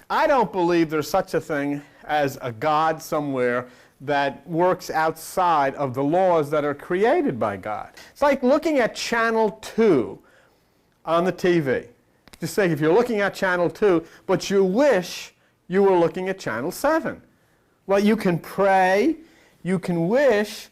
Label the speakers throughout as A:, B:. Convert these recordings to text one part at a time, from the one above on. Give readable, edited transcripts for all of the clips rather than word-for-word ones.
A: I don't believe there's such a thing as a God somewhere that works outside of the laws that are created by God. It's like looking at Channel 2 on the TV. Just say if you're looking at Channel 2, but you wish you were looking at Channel 7. Well, you can pray, you can wish,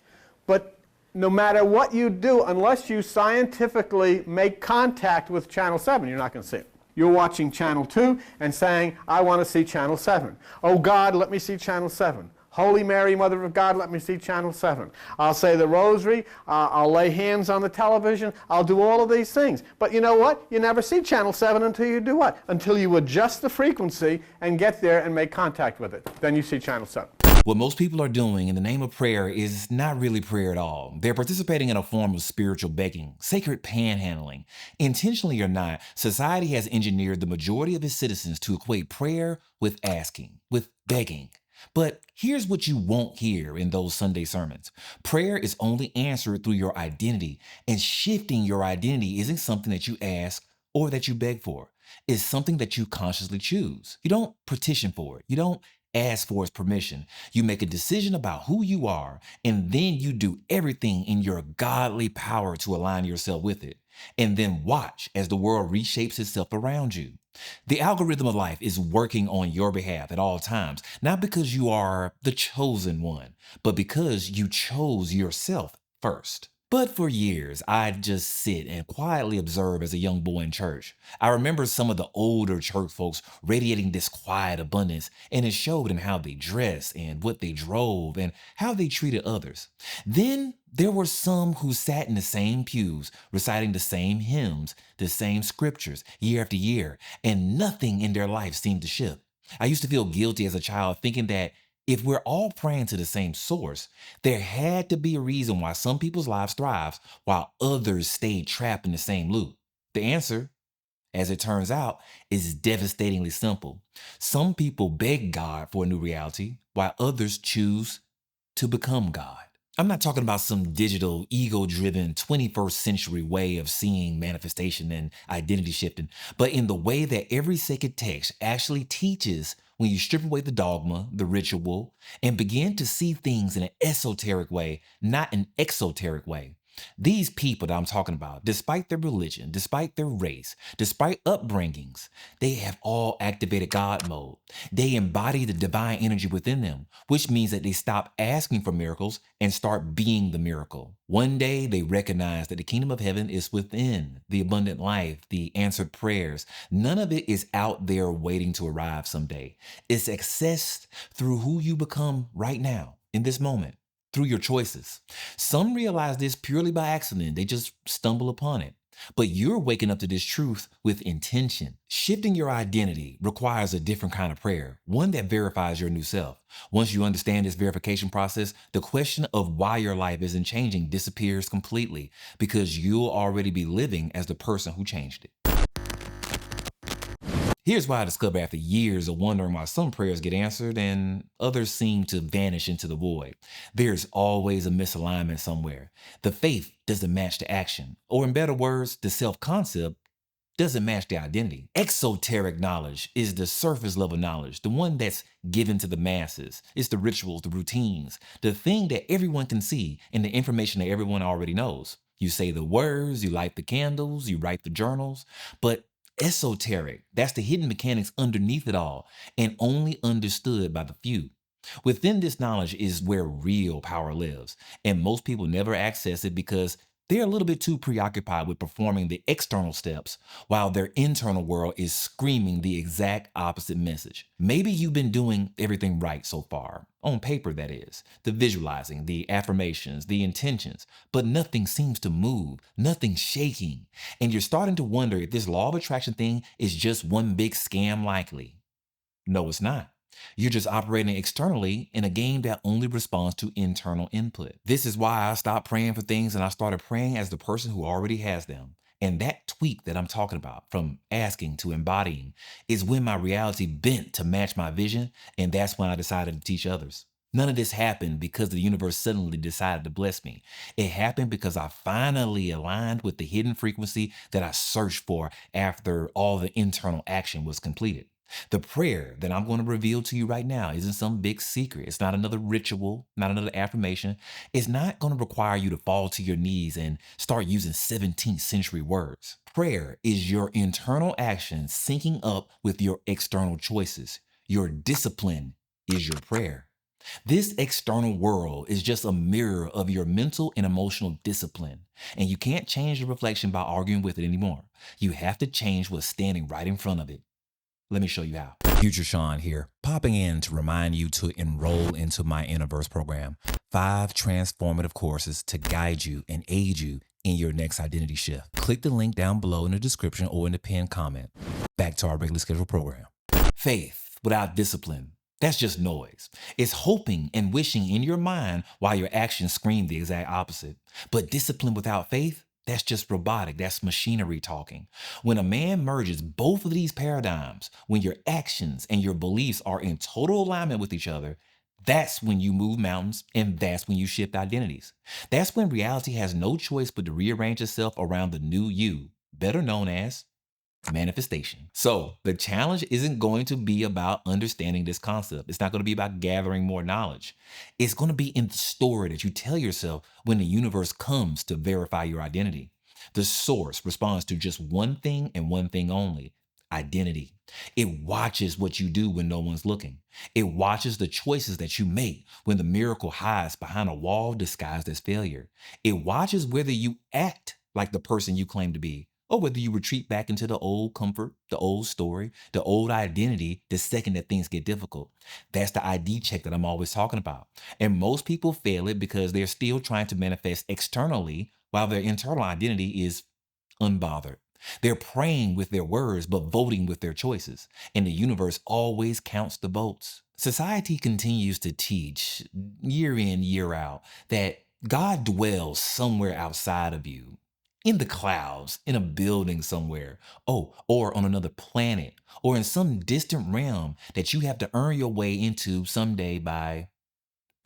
A: but no matter what you do, unless you scientifically make contact with Channel 7, you're not going to see it. You're watching Channel 2 and saying, I want to see Channel 7. Oh God, let me see Channel 7. Holy Mary, Mother of God, let me see Channel 7. I'll say the rosary, I'll lay hands on the television, I'll do all of these things. But you know what? You never see Channel 7 until you do what? Until you adjust the frequency and get there and make contact with it. Then you see Channel 7.
B: What most people are doing in the name of prayer is not really prayer at all. They're participating in a form of spiritual begging, sacred panhandling. Intentionally or not, society has engineered the majority of its citizens to equate prayer with asking, with begging. But here's what you won't hear in those Sunday sermons. Prayer is only answered through your identity, and shifting your identity isn't something that you ask or that you beg for. It's something that you consciously choose. You don't petition for it. You don't ask for its permission. You make a decision about who you are, and then you do everything in your godly power to align yourself with it. And then watch as the world reshapes itself around you. The algorithm of life is working on your behalf at all times, not because you are the chosen one, but because you chose yourself first. But for years, I'd just sit and quietly observe as a young boy in church. I remember some of the older church folks radiating this quiet abundance, and it showed in how they dressed and what they drove and how they treated others. Then there were some who sat in the same pews, reciting the same hymns, the same scriptures year after year, and nothing in their life seemed to shift. I used to feel guilty as a child, thinking that if we're all praying to the same source, there had to be a reason why some people's lives thrived while others stayed trapped in the same loop. The answer, as it turns out, is devastatingly simple. Some people beg God for a new reality while others choose to become God. I'm not talking about some digital, ego-driven 21st century way of seeing manifestation and identity shifting, but in the way that every sacred text actually teaches when you strip away the dogma, the ritual, and begin to see things in an esoteric way, not an exoteric way. These people that I'm talking about, despite their religion, despite their race, despite upbringings, they have all activated God mode. They embody the divine energy within them, which means that they stop asking for miracles and start being the miracle. One day they recognize that the kingdom of heaven is within, the abundant life, the answered prayers. None of it is out there waiting to arrive someday. It's accessed through who you become right now, in this moment, through your choices. Some realize this purely by accident. They just stumble upon it. But you're waking up to this truth with intention. Shifting your identity requires a different kind of prayer, one that verifies your new self. Once you understand this verification process, the question of why your life isn't changing disappears completely, because you'll already be living as the person who changed it. Here's why I discovered after years of wondering why some prayers get answered and others seem to vanish into the void. There's always a misalignment somewhere. The faith doesn't match the action, or in better words, the self-concept doesn't match the identity. Exoteric knowledge is the surface level knowledge, the one that's given to the masses. It's the rituals, the routines, the thing that everyone can see, and the information that everyone already knows. You say the words, you light the candles, you write the journals, but esoteric, that's the hidden mechanics underneath it all and only understood by the few. Within this knowledge is where real power lives, and most people never access it because they're a little bit too preoccupied with performing the external steps while their internal world is screaming the exact opposite message. Maybe you've been doing everything right so far, on paper that is, the visualizing, the affirmations, the intentions, but nothing seems to move, nothing's shaking, and you're starting to wonder if this law of attraction thing is just one big scam likely. No, it's not. You're just operating externally in a game that only responds to internal input. This is why I stopped praying for things and I started praying as the person who already has them. And that tweak that I'm talking about, from asking to embodying, is when my reality bent to match my vision, and that's when I decided to teach others. None of this happened because the universe suddenly decided to bless me. It happened because I finally aligned with the hidden frequency that I searched for after all the internal action was completed. The prayer that I'm going to reveal to you right now isn't some big secret. It's not another ritual, not another affirmation. It's not going to require you to fall to your knees and start using 17th century words. Prayer is your internal action syncing up with your external choices. Your discipline is your prayer. This external world is just a mirror of your mental and emotional discipline, and you can't change the reflection by arguing with it anymore. You have to change what's standing right in front of it. Let me show you how. Future Sean here, popping in to remind you to enroll into my Innerverse program. 5 transformative courses to guide you and aid you in your next identity shift. Click the link down below in the description or in the pinned comment. Back to our regularly scheduled program. Faith without discipline, that's just noise. It's hoping and wishing in your mind while your actions scream the exact opposite. But discipline without faith, that's just robotic. That's machinery talking. When a man merges both of these paradigms, when your actions and your beliefs are in total alignment with each other, that's when you move mountains, and that's when you shift identities. That's when reality has no choice but to rearrange itself around the new you, better known as manifestation. So the challenge isn't going to be about understanding this concept. It's not going to be about gathering more knowledge. It's going to be in the story that you tell yourself when the universe comes to verify your identity. The source responds to just one thing and one thing only: identity. It watches what you do when no one's looking. It watches the choices that you make when the miracle hides behind a wall disguised as failure. It watches whether you act like the person you claim to be, or whether you retreat back into the old comfort, the old story, the old identity the second that things get difficult. That's the ID check that I'm always talking about. And most people fail it because they're still trying to manifest externally while their internal identity is unbothered. They're praying with their words, but voting with their choices. And the universe always counts the votes. Society continues to teach year in, year out that God dwells somewhere outside of you, in the clouds, in a building somewhere, or on another planet, or in some distant realm that you have to earn your way into someday by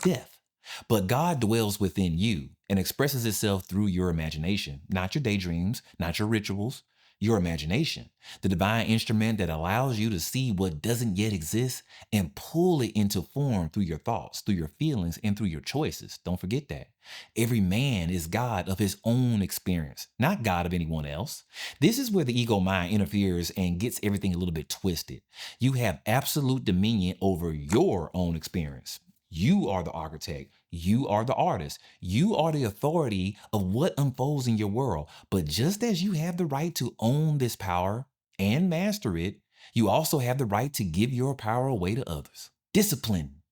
B: death. But God dwells within you and expresses itself through your imagination, not your daydreams, not your rituals, your imagination, the divine instrument that allows you to see what doesn't yet exist and pull it into form through your thoughts, through your feelings, and through your choices. Don't forget that. Every man is God of his own experience, not God of anyone else. This is where the ego mind interferes and gets everything a little bit twisted. You have absolute dominion over your own experience. You are the architect. You are the artist. You are the authority of what unfolds in your world. But just as you have the right to own this power and master it, you also have the right to give your power away to others. Discipline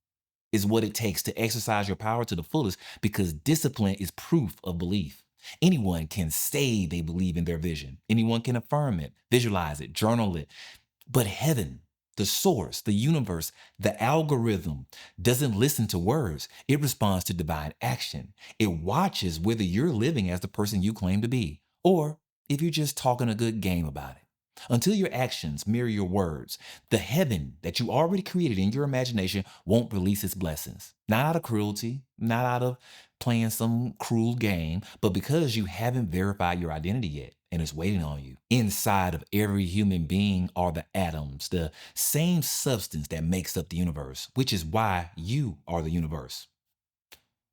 B: is what it takes to exercise your power to the fullest, because discipline is proof of belief. Anyone can say they believe in their vision. Anyone can affirm it, visualize it, journal it. But heaven, the source, the universe, the algorithm doesn't listen to words. It responds to divine action. It watches whether you're living as the person you claim to be, or if you're just talking a good game about it. Until your actions mirror your words, the heaven that you already created in your imagination won't release its blessings. Not out of cruelty, not out of playing some cruel game, but because you haven't verified your identity yet, and it's waiting on you. Inside of every human being are the atoms, the same substance that makes up the universe, which is why you are the universe.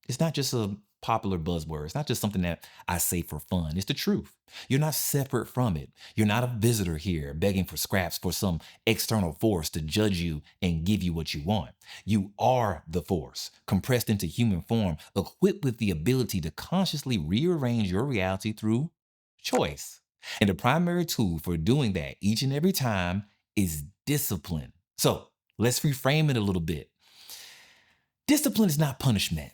B: It's not just a popular buzzword. It's not just something that I say for fun. It's the truth. You're not separate from it. You're not a visitor here begging for scraps for some external force to judge you and give you what you want. You are the force, compressed into human form, equipped with the ability to consciously rearrange your reality through choice. And the primary tool for doing that each and every time is discipline. So let's reframe it a little bit. Discipline is not punishment.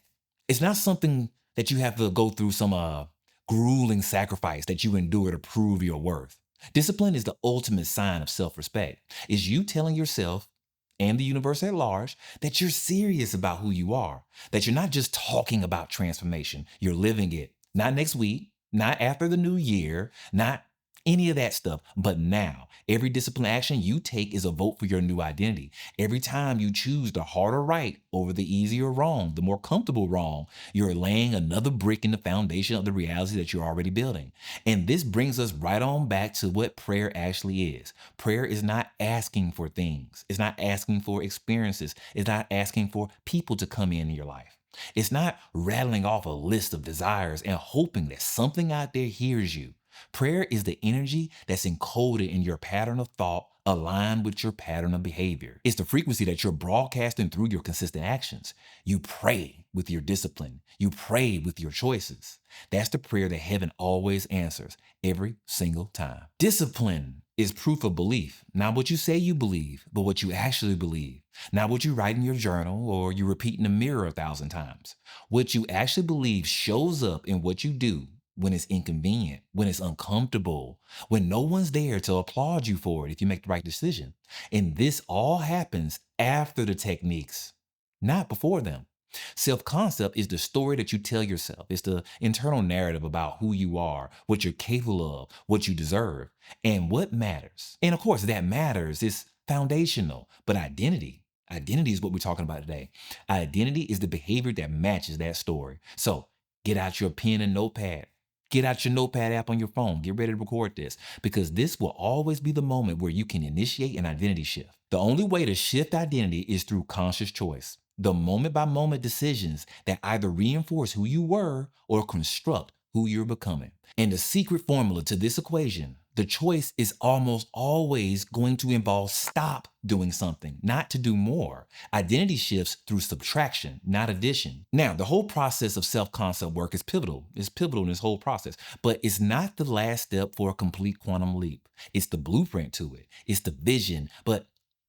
B: It's not something that you have to go through some grueling sacrifice that you endure to prove your worth. Discipline is the ultimate sign of self-respect. It's you telling yourself and the universe at large that you're serious about who you are, that you're not just talking about transformation, you're living it. Not next week, not after the new year, not any of that stuff. But now, every discipline action you take is a vote for your new identity. Every time you choose the harder right over the easier wrong, the more comfortable wrong, you're laying another brick in the foundation of the reality that you're already building. And this brings us right on back to what prayer actually is. Prayer is not asking for things. It's not asking for experiences. It's not asking for people to come in your life. It's not rattling off a list of desires and hoping that something out there hears you. Prayer is the energy that's encoded in your pattern of thought aligned with your pattern of behavior. It's the frequency that you're broadcasting through your consistent actions. You pray with your discipline. You pray with your choices. That's the prayer that heaven always answers every single time. Discipline is proof of belief. Not what you say you believe, but what you actually believe. Not what you write in your journal or you repeat in the mirror 1,000 times. What you actually believe shows up in what you do when it's inconvenient, when it's uncomfortable, when no one's there to applaud you for it if you make the right decision. And this all happens after the techniques, not before them. Self-concept is the story that you tell yourself. It's the internal narrative about who you are, what you're capable of, what you deserve, and what matters. And of course, that matters is foundational, but identity is what we're talking about today. Identity is the behavior that matches that story. So get out your pen and notepad. Get out your notepad app on your phone. Get ready to record this because this will always be the moment where you can initiate an identity shift. The only way to shift identity is through conscious choice. The moment by moment decisions that either reinforce who you were or construct who you're becoming. And the secret formula to this equation, the choice is almost always going to involve stop doing something, not to do more. Identity shifts through subtraction, not addition. Now, the whole process of self-concept work is pivotal. It's pivotal in this whole process, but it's not the last step for a complete quantum leap. It's the blueprint to it. It's the vision, but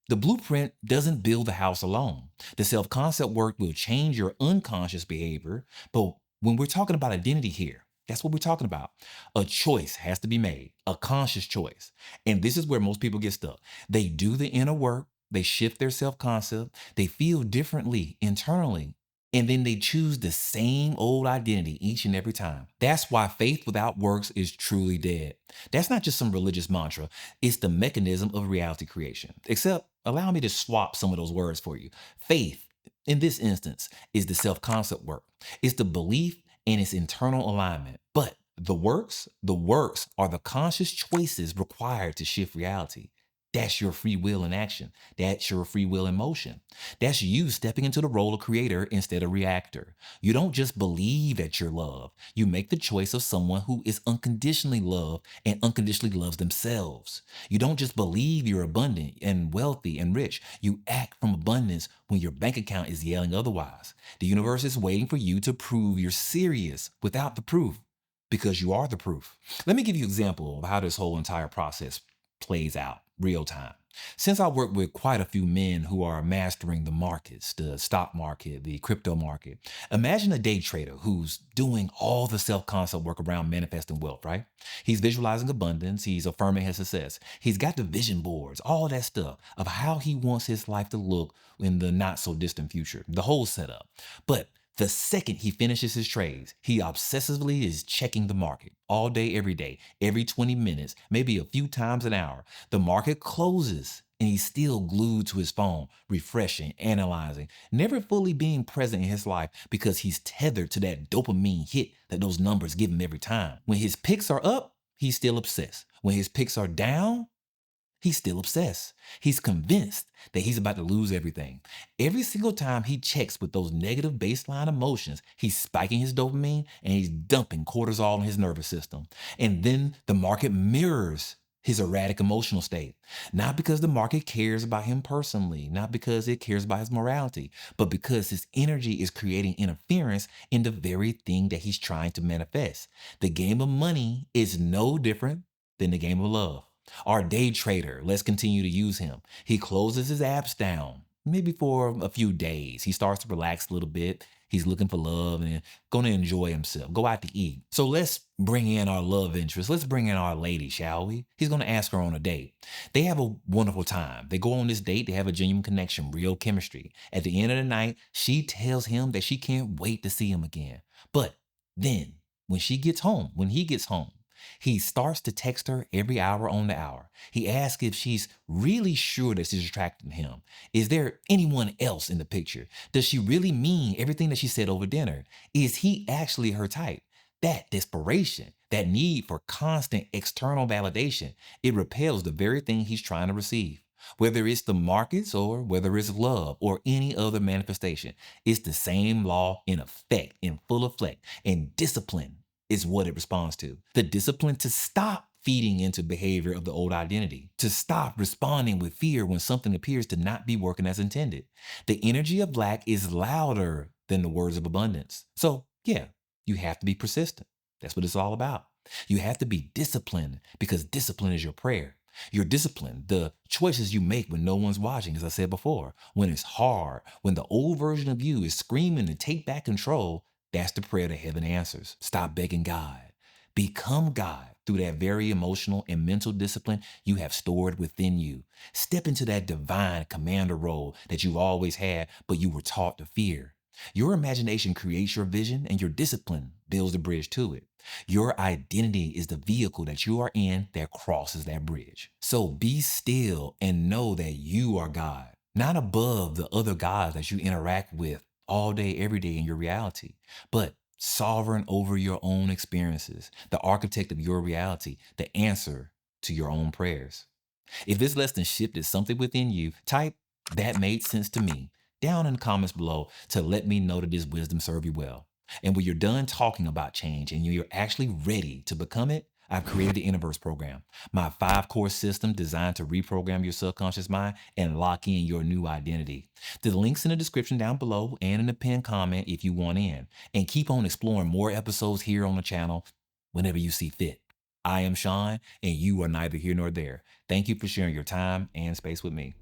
B: the blueprint doesn't build the house alone. The self-concept work will change your unconscious behavior, but when we're talking about identity here, that's what we're talking about. A choice has to be made, a conscious choice. And this is where most people get stuck. They do the inner work, they shift their self-concept, they feel differently internally, and then they choose the same old identity each and every time. That's why faith without works is truly dead. That's not just some religious mantra, it's the mechanism of reality creation. Except, allow me to swap some of those words for you. Faith, in this instance, is the self-concept work. It's the belief and its internal alignment. But the works are the conscious choices required to shift reality. That's your free will in action. That's your free will in motion. That's you stepping into the role of creator instead of reactor. You don't just believe that you're loved. You make the choice of someone who is unconditionally loved and unconditionally loves themselves. You don't just believe you're abundant and wealthy and rich. You act from abundance when your bank account is yelling otherwise. The universe is waiting for you to prove you're serious without the proof because you are the proof. Let me give you an example of how this whole entire process plays out real time. Since I work with quite a few men who are mastering the markets, the stock market, the crypto market, imagine a day trader who's doing all the self-concept work around manifesting wealth, right? He's visualizing abundance. He's affirming his success. He's got the vision boards, all that stuff of how he wants his life to look in the not so distant future, the whole setup. But the second he finishes his trades, he obsessively is checking the market all day, every 20 minutes, maybe a few times an hour. The market closes and he's still glued to his phone, refreshing, analyzing, never fully being present in his life because he's tethered to that dopamine hit that those numbers give him every time. When his picks are up, he's still obsessed. When his picks are down, he's still obsessed. He's convinced that he's about to lose everything. Every single time he checks with those negative baseline emotions, he's spiking his dopamine and he's dumping cortisol in his nervous system. And then the market mirrors his erratic emotional state. Not because the market cares about him personally, not because it cares about his morality, but because his energy is creating interference in the very thing that he's trying to manifest. The game of money is no different than the game of love. Our day trader, let's continue to use him. He closes his apps down, maybe for a few days. He starts to relax a little bit. He's looking for love and going to enjoy himself, go out to eat. So let's bring in our love interest. Let's bring in our lady, shall we? He's going to ask her on a date. They have a wonderful time. They go on this date. They have a genuine connection, real chemistry. At the end of the night, she tells him that she can't wait to see him again. But then when he gets home, He starts to text her every hour on the hour. He asks if she's really sure that she's attracted to him. Is there anyone else in the picture? Does she really mean everything that she said over dinner? Is he actually her type? That desperation, that need for constant external validation, it repels the very thing he's trying to receive. Whether it's the markets or whether it's love or any other manifestation, it's the same law in effect, in full effect. And discipline is what it responds to. The discipline to stop feeding into behavior of the old identity, to stop responding with fear when something appears to not be working as intended. The energy of lack is louder than the words of abundance. So, yeah, you have to be persistent. That's what it's all about. You have to be disciplined because discipline is your prayer. Your discipline, the choices you make when no one's watching, as I said before, when it's hard, when the old version of you is screaming to take back control, that's the prayer that heaven answers. Stop begging God. Become God through that very emotional and mental discipline you have stored within you. Step into that divine commander role that you've always had, but you were taught to fear. Your imagination creates your vision and your discipline builds the bridge to it. Your identity is the vehicle that you are in that crosses that bridge. So be still and know that you are God, not above the other gods that you interact with all day, every day in your reality, but sovereign over your own experiences, the architect of your reality, the answer to your own prayers. If this lesson shifted something within you, type "that made sense to me" down in the comments below to let me know that this wisdom served you well. And when you're done talking about change and you're actually ready to become it, I've created the Universe program, my 5-course system designed to reprogram your subconscious mind and lock in your new identity. The link's in the description down below and in the pinned comment if you want in. And keep on exploring more episodes here on the channel whenever you see fit. I am Sean, and you are neither here nor there. Thank you for sharing your time and space with me.